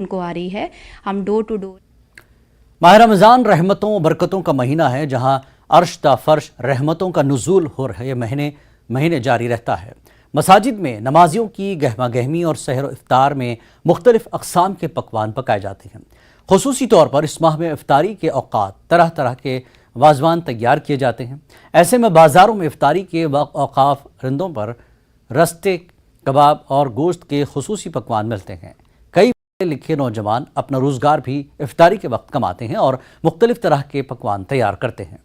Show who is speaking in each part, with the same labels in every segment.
Speaker 1: उनको आ रही है। हम डोर टू डोर।
Speaker 2: माह रमज़ान रहमतों और बरकतों का महीना है, जहां अर्श ता फर्श रहमतों का नुज़ूल हो रहे महीने जारी रहता है। मसाजिद में नमाजियों की गहमा गहमी और सहर व इफ्तार में मुख्तलिफ अक़साम के पकवान पकाए जाते हैं। ख़ुसूसी तौर पर इस माह में इफ्तारी के औक़ात तरह तरह के वाजवान तैयार किए जाते हैं। ऐसे में बाज़ारों में इफ्तारी के औक़ाफ़ रिंदों पर रस्ते, कबाब और गोश्त के ख़ुसूसी पकवान मिलते हैं। कई लिखे नौजवान अपना रोज़गार भी इफ्तारी के वक्त कमाते हैं और मुख्तलिफ तरह के पकवान तैयार करते हैं।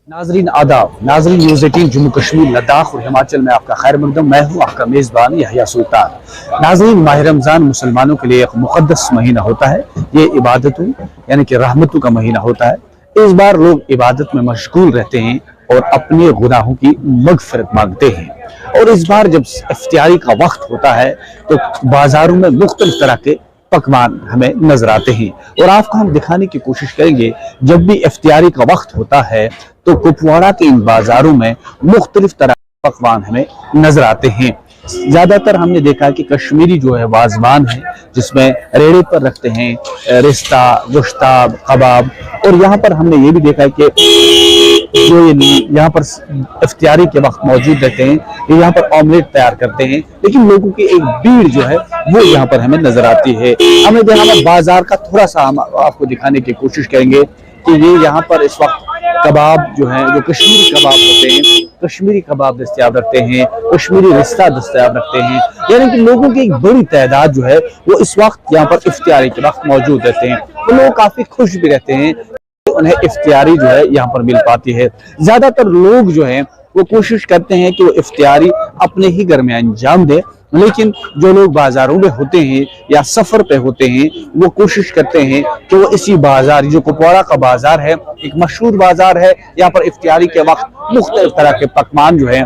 Speaker 3: नाजरीन आदाब, नाजरीन न्यूज़ 18 जम्मू कश्मीर, लद्दाख और हिमाचल में आपका खैर मकदम। मैं हूँ आपका मेज़बान यहया सुल्तान। नाजरीन, माह रमज़ान मुसलमानों के लिए एक मुक़द्दस महीना होता है। ये इबादतों यानी कि रहमतों का महीना होता है। इस बार लोग इबादत में मशगूल रहते हैं और अपने गुनाहों की मग़फ़िरत मांगते हैं। और इस बार जब इफ्तियारी का वक्त होता है तो बाज़ारों में मुख्तलिफ तरह के पकवान हमें नजर आते हैं और आपको हम दिखाने की कोशिश करेंगे। जब भी इफ्तियारी का वक्त होता है तो कुपवाड़ा के इन बाज़ारों में मुख्तलिफ तरह के पकवान हमें नजर आते हैं। ज़्यादातर हमने देखा कि कश्मीरी जो है वाजवान है, जिसमें रेड़े पर रखते हैं रिश्ता, गोश्ताब, कबाब। और यहाँ पर हमने ये भी देखा है कि जो ये यहाँ पर इफ्तियारी के वक्त मौजूद रहते हैं, ये यहाँ पर ऑमलेट तैयार करते हैं। लेकिन लोगों की एक भीड़ जो है वो यहाँ पर हमें नजर आती है। हमें देखा बाजार का थोड़ा सा हम आपको दिखाने की कोशिश करेंगे कि ये यहाँ पर इस वक्त कबाब जो है, जो कश्मीरी कबाब होते हैं, कश्मीरी कबाब दस्तयाब रखते हैं, कश्मीरी रिश्ता दस्तयाब रखते हैं। यानी कि लोगों की एक बड़ी तादाद जो है वो इस वक्त यहाँ पर इफ्तियारी के वक्त मौजूद रहते हैं। वो लोग काफी खुश भी रहते हैं, उन्हें इफ्तियारी जो है यहाँ पर मिल पाती है। ज्यादातर लोग जो है वो कोशिश करते हैं कि वो इफ्तियारी अपने ही घर में अंजाम दे, लेकिन जो लोग बाजारों में होते हैं या सफर पे होते हैं वो कोशिश करते हैं कि वो इसी बाजार, जो कुपवाड़ा का बाजार है, एक मशहूर बाजार है, यहाँ पर इफ्तियारी के वक्त मुख्तलिफ तरह के पकवान जो है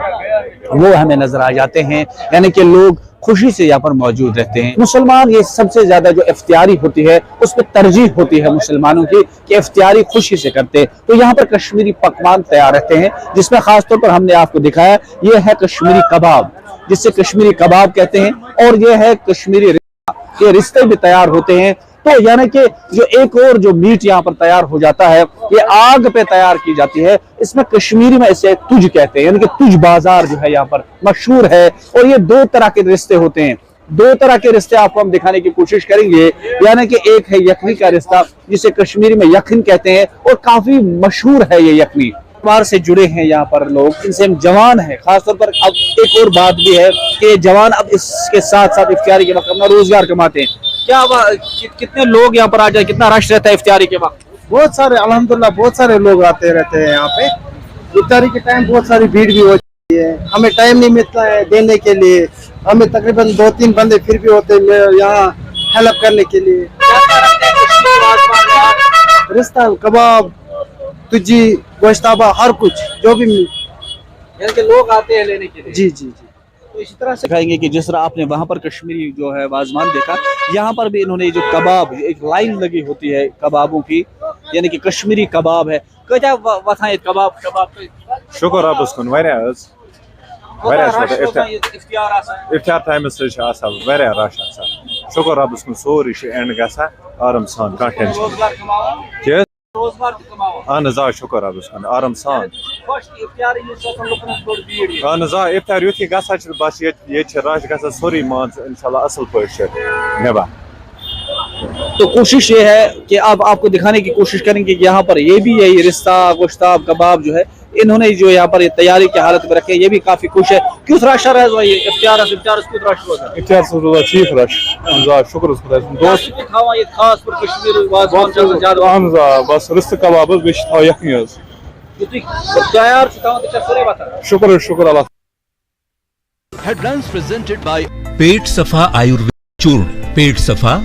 Speaker 3: वो हमें नजर आ जाते हैं। यानी कि लोग खुशी से यहाँ पर मौजूद रहते हैं। मुसलमान ये सबसे ज्यादा जो इफ्तियारी होती है उस पर तरजीह होती है मुसलमानों की कि इफ्तियारी खुशी से करते हैं। तो यहाँ पर कश्मीरी पकवान तैयार रहते हैं, जिसमें खासतौर पर हमने आपको दिखाया ये है कश्मीरी कबाब, जिससे कश्मीरी कबाब कहते हैं। और ये है कश्मीरी रिश्ता, ये रिश्ते भी तैयार होते हैं। तो यानी कि जो एक और जो मीट यहाँ पर तैयार हो जाता है ये आग पे तैयार की जाती है। इसमें कश्मीरी में इसे तुज कहते हैं, यानी कि तुज बाजार जो है यहाँ पर मशहूर है। और ये दो तरह के रिश्ते होते हैं, दो तरह के रिश्ते आपको हम दिखाने की कोशिश करेंगे। यानी कि एक है यखनी का रिश्ता, जिसे कश्मीरी में यखन कहते हैं और काफी मशहूर है ये यखनी। बार से जुड़े हैं यहाँ पर लोग, इनसे हम जवान हैं खासतौर पर। अब एक और बात भी है कि जवान अब इसके साथ साथ इफ्तियारी के वक्त अपना रोजगार कमाते हैं। क्या कितने लोग यहाँ पर आ जाए, कितना रश रहता है इफ्तियारी के वक्त?
Speaker 4: बहुत सारे, अल्हम्दुलिल्लाह बहुत सारे लोग आते रहते हैं यहाँ पे। इफ्तारी के टाइम बहुत सारी भीड़ भी होती है, हमें टाइम नहीं मिलता है देने के लिए। हमें तकरीबन 2-3 बंदे फिर भी होते हैं यहाँ हेल्प करने के लिए। रिश्ता, कबाब, तुजी, गोश्ताबा, हर कुछ जो भी
Speaker 3: यानी कि लोग आते हैं लेने के लिए।
Speaker 4: जी जी जी।
Speaker 3: तो इसी तरह से दिखाएंगे कि जिस तरह आपने वहां पर कश्मीरी जो है वाजमान देखा, यहाँ पर भी इन्होंने जो कबाब, एक लाइन लगी होती है कबाबों की, यानी कि कश्मीरी कबाब है। क्या बताएं कबाब?
Speaker 5: शुक्र रब्बस कुन इफ्तियार टाइमस रश शुक्र रब्बस कुन सोरी एंड गसा आराम सान का टेंशन اہن حظ آ شکر رۄبَس کُن آرام سان اہن حظ آ اِفطار یُتھُے گژھان چھِ بس ییٚتہِ چھِ رش گژھان سورُے مان ژٕ اِنشاءاللہ اصل پٲٹھۍ چھِ نِبھان۔
Speaker 3: تو کوشش یہ ہے کہ اب آپ کو دکھانے کی کوشش کریں گے کہ یہاں پر یہ بھی ہے، یہ رشتہ، گوشتاب، کباب جو ہے انہوں نے جو یہاں پر تیاری کی حالت میں رکھے، یہ بھی کافی خوش ہے۔ کیوں رش رہا ہے یہ افطار کیوں رش ہوتا ہے؟
Speaker 5: افطار سے روزہ ٹھیک رش شکر اس خدا دوست
Speaker 3: کھاوا یہ خاص پر کشمیر وازوان زیادہ
Speaker 5: اہن حظ آ بس رستہٕ کباب حظ بیٚیہِ چھِ تھاو یکھنی حظ
Speaker 3: تیار چھُ تھاوان تہٕ چھا سورُے واتان؟
Speaker 5: شکر شکر اللہ۔
Speaker 6: Headlines presented by पेट सफा आयुर्वेद चूर्ण। पेट सफा